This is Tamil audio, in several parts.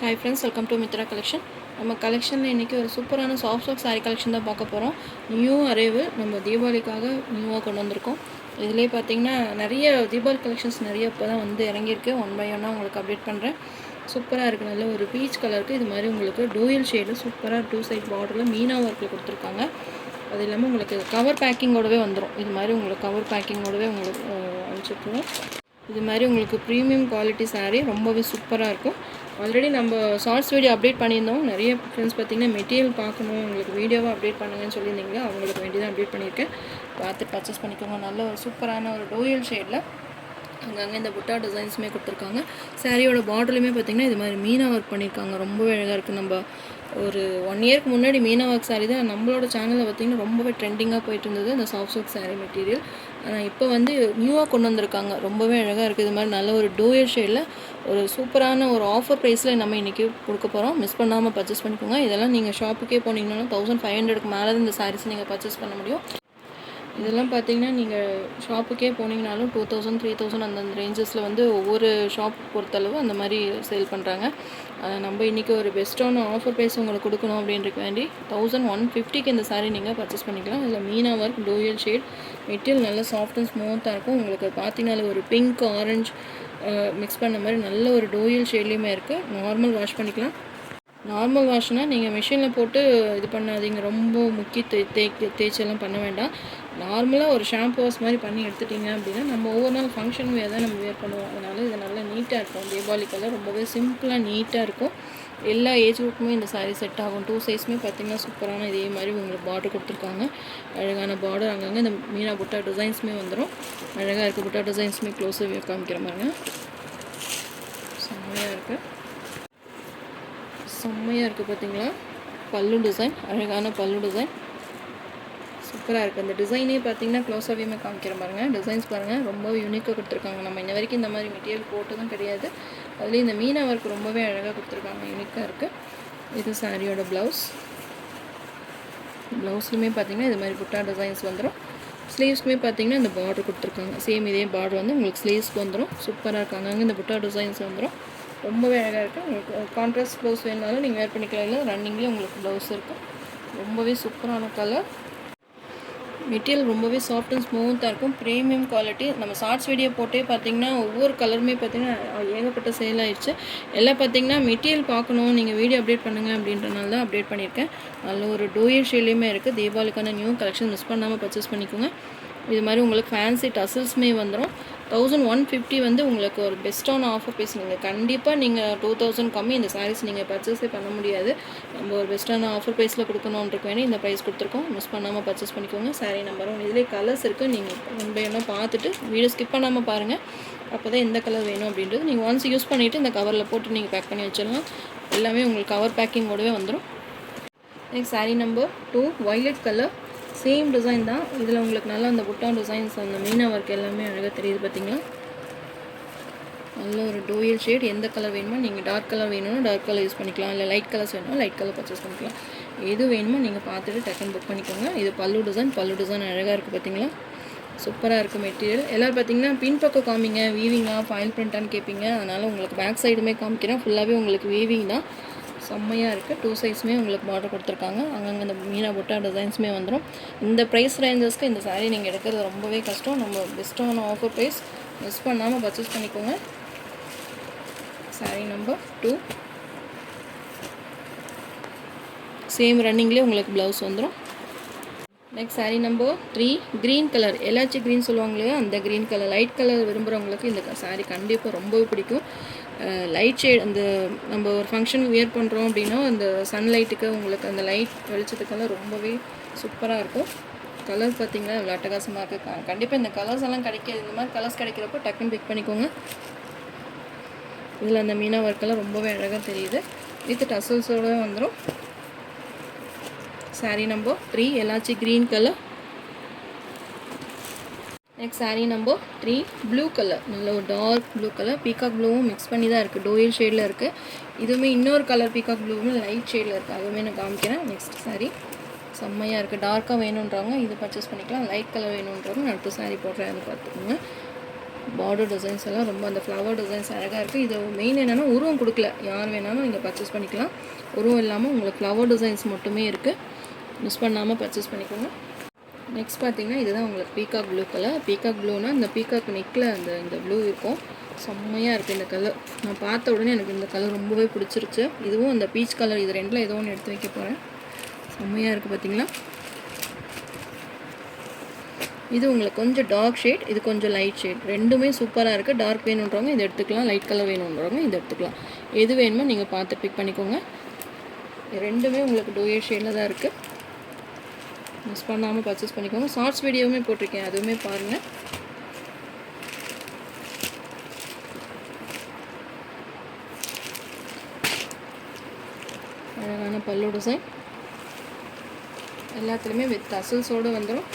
Hi friends, welcome to Mitra collection. நம்ம கலெக்ஷனில் இன்றைக்கி ஒரு சூப்பரான சாஃப்ட் சாரி கலெக்ஷன் தான் பார்க்க போகிறோம். நியூ அரைவல் நம்ம தீபாவளிக்காக நியூவாக கொண்டு வந்திருக்கோம். இதிலே பார்த்திங்கன்னா நிறைய தீபாவளி கலெக்ஷன்ஸ் நிறைய இப்போ தான் வந்து இறங்கியிருக்கு. ஒன் பை ஒன்னாக உங்களுக்கு அப்டேட் பண்ணுறேன். சூப்பராக இருக்குது. நல்ல ஒரு பீச் கலருக்கு இது மாதிரி உங்களுக்கு டூயல் ஷேடு சூப்பராக 2 சைட் பார்டரில் மீனா ஒர்க்கில் கொடுத்துருக்காங்க. அது இல்லாமல் உங்களுக்கு கவர் பேக்கிங்கோடவே வந்துடும். இது மாதிரி உங்களுக்கு கவர் பேக்கிங்கோடவே உங்களுக்கு அனுப்பிச்சிருக்கோம். இது மாதிரி உங்களுக்கு ப்ரீமியம் குவாலிட்டி சாரீ ரொம்பவே சூப்பராக இருக்கும். ஆல்ரெடி நம்ம ஷார்ட்ஸ் வீடியோ அப்டேட் பண்ணியிருந்தோம். நிறைய ஃப்ரெண்ட்ஸ் பார்த்திங்கன்னா மெட்டீரியல் பார்க்கணும், உங்களுக்கு வீடியோவாக அப்டேட் பண்ணுங்கன்னு சொல்லியிருந்தீங்களா, அவங்களுக்கு வேண்டி தான் அப்டேட் பண்ணியிருக்கேன். பார்த்து பர்ச்சேஸ் பண்ணிக்கோங்க. நல்ல ஒரு சூப்பரான ஒரு டோயல் ஷேடில் அங்கங்கே இந்த புட்டா டிசைன்ஸுமே கொடுத்துருக்காங்க. சாரியோட பார்டர்லையுமே பார்த்திங்கன்னா இது மாதிரி மீனா ஒர்க் பண்ணியிருக்காங்க. ரொம்பவே அழகாக இருக்குது. நம்ம ஒரு 1 இயருக்கு முன்னாடி மீனா ஒர்க் சாரீ தான் நம்மளோட சேனலில் பார்த்திங்கன்னா ரொம்பவே ட்ரெண்டிங்காக போயிட்டு இருந்தது இந்த சாஃப்ட் சில்க் சாரீ மெட்டீரியல். இப்போ வந்து நியூவாக கொண்டு வந்திருக்காங்க. ரொம்பவே அழகாக இருக்குது. இது மாதிரி நல்ல ஒரு டூயல் ஷேடில் ஒரு சூப்பரான ஒரு ஆஃபர் ப்ரைஸில் நம்ம இன்றைக்கி கொடுக்க போகிறோம். மிஸ் பண்ணாமல் பர்ச்சேஸ் பண்ணிக்கோங்க. இதெல்லாம் நீங்கள் ஷாப்புக்கே போனீங்கன்னா 1500க்கு மேலே தான் இந்த சாரீஸ் நீங்கள் பர்ச்சேஸ் பண்ண முடியும். இதெல்லாம் பார்த்தீங்கன்னா நீங்கள் ஷாப்புக்கே போனீங்கனாலும் 2000 3000 அந்த ரேஞ்சஸில் வந்து ஒவ்வொரு ஷாப் பொறுத்தளவு அந்த மாதிரி சேல் பண்ணுறாங்க. நம்ம இன்றைக்கி ஒரு பெஸ்ட்டான ஆஃபர் ப்ரைஸ் உங்களுக்கு கொடுக்கணும் அப்படின்றக்கு வேண்டி 1150க்கு இந்த சாரீ நீங்கள் பர்ச்சேஸ் பண்ணிக்கலாம். இதில் Meena work dual shade material நல்லா சாஃப்ட் அண்ட் ஸ்மூத்தாக இருக்கும். உங்களுக்கு பார்த்தீங்கன்னாலே ஒரு பிங்க் ஆரஞ்சு மிக்ஸ் பண்ண மாதிரி நல்ல ஒரு டூயல் ஷேட்லேயுமே இருக்குது. நார்மல் வாஷ் பண்ணிக்கலாம். நார்மல் வாஷ்னால் நீங்கள் மிஷினில் போட்டு இது பண்ணாதீங்க. ரொம்ப முக்கி தேய்ச்செல்லாம் பண்ண வேண்டாம். நார்மலாக ஒரு ஷாம்பு வாஷ் மாதிரி பண்ணி எடுத்துட்டிங்க அப்படின்னா நம்ம ஒவ்வொரு நாள் ஃபங்க்ஷன் வேர் தான் நம்ம வேர் பண்ணுவோம். அதனால் இது நல்லா நீட்டாக இருக்கும். தீபாவளி கலர் ரொம்பவே சிம்பிளாக நீட்டாக இருக்கும். எல்லா ஏஜ் குரூப்புமே இந்த சாரீ செட் ஆகும். 2 சைஸுமே பார்த்திங்கன்னா சூப்பரான இதே மாதிரி உங்களுக்கு பார்டர் கொடுத்துருக்காங்க. அழகான பார்டர். அங்கங்கே இந்த மீனா புட்டா டிசைன்ஸுமே வந்துடும். அழகாக இருக்குது. புட்டா டிசைன்ஸுமே க்ளோஸாக காமிக்கிற மாதிரிங்க செம்மையாக இருக்குது. செம்மையாக இருக்குது பார்த்தீங்களா. பல்லு டிசைன், அழகான பல்லு டிசைன் சூப்பராக இருக்குது. அந்த டிசைனே பார்த்தீங்கன்னா க்ளோஸாகவே காமிக்கிற பாருங்கள். டிசைன்ஸ் பாருங்கள், ரொம்ப யூனிக்காக கொடுத்துருக்காங்க. நம்ம இன்ன வரைக்கும் இந்த மாதிரி மெட்டீரியல் போட்டதும் கிடையாது. அதுலேயும் இந்த மீனா ஒர்க் ரொம்பவே அழகாக கொடுத்துருக்காங்க. யூனிக்காக இருக்குது. இது சாரியோட ப்ளவுஸ். ப்ளவுஸ்லையுமே பார்த்தீங்கன்னா இது மாதிரி புட்டா டிசைன்ஸ் வந்துடும். ஸ்லீவ்ஸ்க்குமே பார்த்தீங்கன்னா இந்த பார்டர் கொடுத்துருக்காங்க. சேம் இதே பார்டர் வந்து உங்களுக்கு ஸ்லீவ்ஸ்க்கு வந்துடும். சூப்பராக இருக்காங்க. அங்கே இந்த புட்டா டிசைன்ஸ் வந்துடும். ரொம்பவே அழகாக இருக்குது. உங்களுக்கு கான்ட்ராஸ்ட் ப்ளவுஸ் வேணுனாலும் நீங்கள் வேர் பண்ணிக்கலாம். இல்லை ரன்னிங்லேயே உங்களுக்கு ப்ளவுஸ் இருக்கும். ரொம்பவே சூப்பரான கலர். மெட்டீரியல் ரொம்பவே சாஃப்ட் அண்ட் ஸ்மூத்தாக இருக்கும். Premium quality. நம்ம ஷார்ட்ஸ் வீடியோ போட்டே பார்த்திங்கன்னா ஒவ்வொரு கலருமே பார்த்திங்கன்னா ஏகப்பட்ட சேல் ஆகிடுச்சு. எல்லாம் பார்த்திங்கன்னா மெட்டீரியல் பார்க்கணும், நீங்கள் வீடியோ அப்டேட் பண்ணுங்கள் அப்படின்றனால தான் அப்டேட் பண்ணியிருக்கேன். அதில் ஒரு டூயல் ஷேட்லேயுமே இருக்குது. தீபாவளிக்கான நியூ கலெக்ஷன் மிஸ் பண்ணாமல் பர்ச்சேஸ் பண்ணிக்கோங்க. இது மாதிரி உங்களுக்கு ஃபேன்சி டசல்ஸுமே வந்துடும். 1150 வந்து உங்களுக்கு ஒரு பெஸ்ட்டான ஆஃபர் ப்ரைஸ். நீங்கள் கண்டிப்பாக நீங்கள் 2000 கம்மி இந்த சாரீஸ் நீங்கள் பர்ச்சேஸே பண்ண முடியாது. நம்ம ஒரு பெஸ்ட்டான ஆஃபர் ப்ரைஸில் கொடுக்கணுன்றக்கு வேண்டி இந்த ப்ரைஸ் கொடுத்துருக்கோம். மிஸ் பண்ணாமல் பர்ச்சேஸ் பண்ணிக்கோங்க. சாரீ நம்பரும் இதிலே கலர்ஸ் இருக்குது. நீங்கள் ஒன் பை ஒன்னாக பார்த்துட்டு வீடியோ ஸ்கிப் பண்ணாமல் பாருங்கள். அப்போ தான் எந்த கலர் வேணும் அப்படின்றது நீங்கள் ஒன்ஸ் யூஸ் பண்ணிவிட்டு இந்த கவரில் போட்டு நீங்கள் பேக் பண்ணி வச்சிடலாம். எல்லாமே உங்களுக்கு கவர் பேக்கிங்கோடவே வந்துடும். Next sari number 2 violet colour. Same design தான். இதில் உங்களுக்கு நல்லா அந்த புட்டா டிசைன்ஸ் அந்த மீனா ஒர்க் எல்லாமே அழகாக தெரியுது பார்த்தீங்களா. நல்ல ஒரு டூயல் ஷேட். எந்த கலர் வேணுமோ நீங்கள் டார்க் கலர் வேணும்னா டார்க் கலர் யூஸ் பண்ணிக்கலாம். இல்லை லைட் கலர்ஸ் வேணுமோ லைட் கலர் பர்ச்சேஸ் பண்ணிக்கலாம். எது வேணுமோ நீங்கள் பார்த்துட்டு டக்குன்னு புக் பண்ணிக்கோங்க. இது பல்லு டிசைன் அழகாக இருக்குது பார்த்தீங்களா. சூப்பராக இருக்குது மெட்டீரியல். எல்லோரும் பார்த்தீங்கன்னா பின்பக்கம் காமிங்க, வீவிங்காக ஃபைல் பிரிண்டான்னு கேட்பீங்க. அதனால் உங்களுக்கு பேக் சைடுமே காமிக்கிறேன். ஃபுல்லாகவே உங்களுக்கு வீவிங் தான். செம்மையாக இருக்குது. 2 சைஸுமே உங்களுக்கு பார்டர் கொடுத்துருக்காங்க. அங்கங்கே இந்த மீனா புட்டா டிசைன்ஸுமே வந்துடும். இந்த ப்ரைஸ் ரேஞ்சஸ்க்கு இந்த சாரீ நீங்கள் எடுக்கிறது ரொம்பவே கஷ்டம். நம்ம பெஸ்ட்டான ஆஃபர் ப்ரைஸ். மிஸ் பண்ணாமல் பர்ச்சேஸ் பண்ணிக்கோங்க. சாரீ நம்பர் 2 சேம் ரன்னிங்லேயே உங்களுக்கு ப்ளவுஸ் வந்துடும். Next sari number 3 green colour. Elaichi green சொல்லுவாங்க இல்லையா, அந்த க்ரீன் கலர். லைட் கலர் விரும்புகிறவங்களுக்கு இந்த சாரீ கண்டிப்பாக ரொம்பவே பிடிக்கும். லைட் ஷேட் அந்த நம்ம ஒரு ஃபங்க்ஷனுக்கு வியர் பண்ணுறோம் அப்படின்னா அந்த சன்லைட்டுக்கு உங்களுக்கு அந்த லைட் வெளிச்சத்துக்கெல்லாம் ரொம்பவே சூப்பராக இருக்கும். கலர் பார்த்திங்கன்னா இவ்வளோ அட்டகாசமாக இருக்குது. கண்டிப்பாக இந்த கலர்ஸ் எல்லாம் கிடைக்கிது. இந்த மாதிரி கலர்ஸ் கிடைக்கிறப்போ டக்குன்னு பிக் பண்ணிக்கோங்க. இதில் அந்த மீனா ஒர்க்கெல்லாம் ரொம்பவே அழகாக தெரியுது. வித் டசல்ஸோடு வந்துடும். Sari number 3 elaichi green colour. Next sari number 3 blue colour. நல்ல ஒரு டார்க் ப்ளூ கலர். பீகாக் ப்ளூவும் மிக்ஸ் பண்ணி தான் இருக்குது. டோயல் ஷேடில் இருக்குது. இதுவுமே இன்னொரு கலர் பீகாக் ப்ளூவும் லைட் ஷேடில் இருக்குது. அதுவுமே நான் காமிக்கிறேன். நெக்ஸ்ட் சாரீ செம்மையாக இருக்குது. டார்க்காக வேணுன்றவங்க இது பர்ச்சேஸ் பண்ணிக்கலாம். லைட் கலர் வேணுன்றவங்க அடுத்த சாரீ போடுறேன். அது பார்த்துக்கோங்க. பார்டர் டிசைன்ஸ் எல்லாம் ரொம்ப அந்த ஃப்ளவர் டிசைன்ஸ் அழகாக இருக்குது. இது மெயின் என்னென்னா உருவம் கொடுக்கல, யார் வேணாலும் நீங்கள் பர்ச்சேஸ் பண்ணிக்கலாம். உருவம் இல்லாமல் உங்களுக்கு ஃப்ளவர் டிசைன்ஸ் மட்டுமே இருக்குது. மிஸ் பண்ணாமல் பர்ச்சேஸ் பண்ணிக்கோங்க. நெக்ஸ்ட் பார்த்தீங்கன்னா இதுதான் உங்களுக்கு பீகாக் ப்ளூ கலர். பீகாக் ப்ளூனா இந்த பீகாக் நெக்கில் இந்த ப்ளூ இருக்கும். செம்மையாக இருக்குது இந்த கலர். நான் பார்த்த உடனே எனக்கு இந்த கலர் ரொம்பவே பிடிச்சிருச்சு. இதுவும் அந்த பீச் கலர், இது ரெண்டில் ஏதோ ஒன்று எடுத்து வைக்க போகிறேன். செம்மையாக இருக்குது பார்த்தீங்களா. இது உங்களுக்கு கொஞ்சம் டார்க் ஷேட், இது கொஞ்சம் லைட் ஷேட், ரெண்டுமே சூப்பராக இருக்குது. டார்க் வேணுன்றவங்க இதை எடுத்துக்கலாம், லைட் கலர் வேணுன்றவங்க இதை எடுத்துக்கலாம். எது வேணுமோ நீங்கள் பார்த்து பிக் பண்ணிக்கோங்க. ரெண்டுமே உங்களுக்கு டூயர் ஷேடில் தான் இருக்குது. மிஸ் பண்ணாமல் பர்ச்சேஸ் பண்ணிக்கோங்க. ஷார்ட்ஸ் வீடியோவுமே போட்டிருக்கேன், அதுவுமே பாருங்கள். அழகான பல்லு டிசைன் எல்லாத்துலேயுமே வித் டசல்ஸோடு வந்துடும்.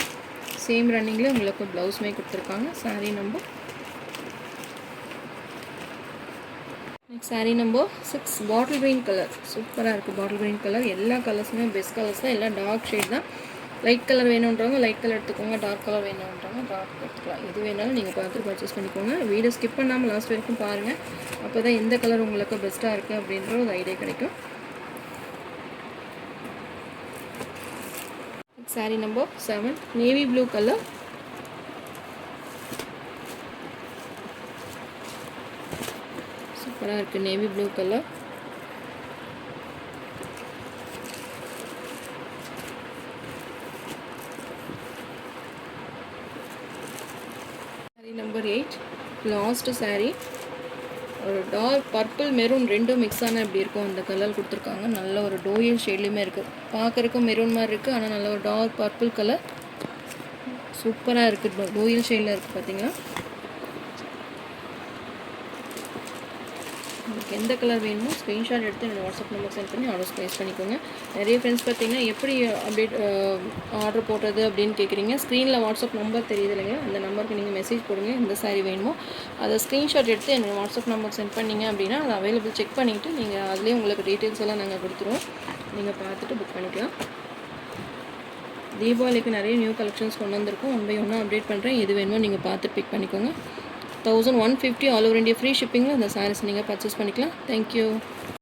சேம் ரன்னிங்கில் உங்களுக்கு ப்ளவுஸுமே கொடுத்துருக்காங்க. Sari number next sari number 6 bottle green colour. சூப்பராக இருக்குது பாட்டில் க்ரீன் கலர். எல்லா கலர்ஸுமே பெஸ்ட் கலர்ஸ் தான், எல்லாம் டார்க் ஷேட் தான். லைட் கலர் வேணுன்றவங்க லைட் கலர் எடுத்துக்கோங்க, டார்க் கலர் வேணுன்றவங்க டார்க் எடுத்துக்கலாம். எது வேணாலும் நீங்கள் பார்த்து பர்ச்சேஸ் பண்ணிக்கோங்க. வீடியோ ஸ்கிப் பண்ணாமல் லாஸ்ட் வரைக்கும் பாருங்கள். அப்போ தான் எந்த கலர் உங்களுக்கு பெஸ்ட்டாக இருக்குது அப்படின்ற ஒரு ஐடியா கிடைக்கும். Sari number 7 navy blue colour. சூப்பராக இருக்குது navy blue colour. Sari number 8 last sari. ஒரு டார்க் பர்பிள் மெரூன் ரெண்டும் மிக்ஸ் ஆனால் எப்படி இருக்கும் அந்த கலர் கொடுத்துருக்காங்க. நல்ல ஒரு டோயல் ஷேட்லேயுமே இருக்குது. பார்க்குறக்கும் மெரூன் மாதிரி இருக்குது, ஆனால் நல்ல ஒரு டார்க் பர்பிள் கலர். சூப்பராக இருக்குது, டோயல் ஷேடில் இருக்குது பார்த்தீங்களா. உங்களுக்கு எந்த கலர் வேணுமோ ஸ்க்ரீன்ஷாட் எடுத்து என்னோடய வாட்ஸ்அப் நம்பர் சென்ட் பண்ணி ஆர்டர்ஸ் ப்ளேஸ் பண்ணிக்கோங்க. நிறைய ஃப்ரெண்ட்ஸ் பார்த்தீங்கன்னா எப்படி அப்டேட் ஆர்டர் போடுறது அப்படின்னு கேட்குறீங்க. ஸ்க்ரீனில் வாட்ஸ்அப் நம்பர் தெரியுது இல்லைங்க, அந்த நம்பருக்கு நீங்கள் மெசேஜ் போடுங்க. எந்த சாரீ வேணுமோ அதை ஸ்க்ரீன்ஷாட் எடுத்து என்னோடய வாட்ஸ்அப் நம்பர் சென்ட் பண்ணிங்க அப்படின்னா அது அவைலபிள் செக் பண்ணிவிட்டு நீங்கள் அதுலேயே உங்களுக்கு டீட்டெயில்ஸ் எல்லாம் நாங்கள் கொடுத்துருவோம். நீங்கள் பார்த்துட்டு புக் பண்ணிக்கலாம். தீபாவளிக்கு நிறைய நியூ கலெக்ஷன்ஸ் கொண்டு வந்திருக்கோம். 1 by 1 அப்டேட் பண்ணுறேன். எது வேணுமோ நீங்கள் பார்த்து பிக் பண்ணிக்கோங்க. 1150 ஆல் ஓவர் இந்தியா ஃப்ரீ ஷிப்பிங்கில் அந்த சாரீஸ் நீங்கள் பர்ச்சேஸ் பண்ணிக்கலாம். தேங்க்யூ.